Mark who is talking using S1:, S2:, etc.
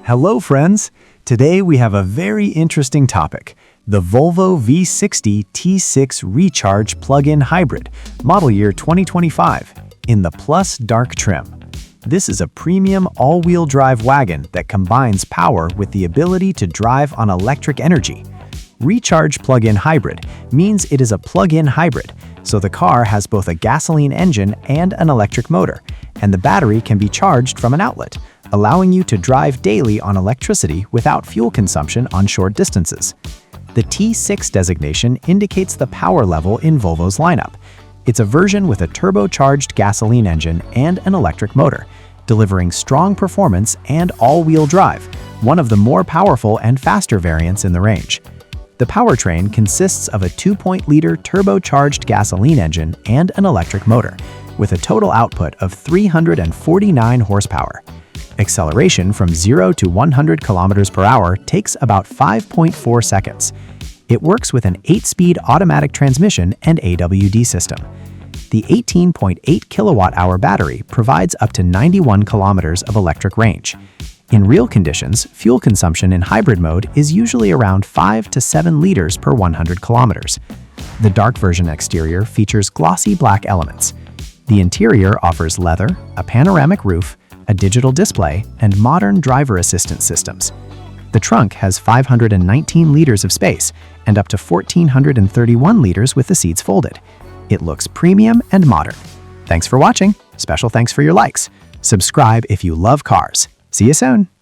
S1: Hello friends! Today we have a very interesting topic, the Volvo V60 T6 Recharge plug-in hybrid, model year 2025, in the Plus Dark trim. This is a premium all-wheel drive wagon that combines power with the ability to drive on electric energy. Recharge plug-in hybrid means it is a plug-in hybrid, so the car has both a gasoline engine and an electric motor, and the battery can be charged from an outlet, allowing you to drive daily on electricity without fuel consumption on short distances. The T6 designation indicates the power level in Volvo's lineup. It's a version with a turbocharged gasoline engine and an electric motor, delivering strong performance and all-wheel drive, one of the more powerful and faster variants in the range. The powertrain consists of a 2.0-liter turbocharged gasoline engine and an electric motor, with a total output of 349 horsepower. Acceleration from 0 to 100 km per hour takes about 5.4 seconds. It works with an 8-speed automatic transmission and AWD system. The 18.8 kilowatt-hour battery provides up to 91 kilometers of electric range. In real conditions, fuel consumption in hybrid mode is usually around 5 to 7 liters per 100 kilometers. The dark version exterior features glossy black elements. The interior offers leather, a panoramic roof, a digital display, and modern driver assistance systems. The trunk has 519 liters of space and up to 1,431 liters with the seats folded. It looks premium and modern. Thanks for watching. Special thanks for your likes. Subscribe if you love cars. See you soon.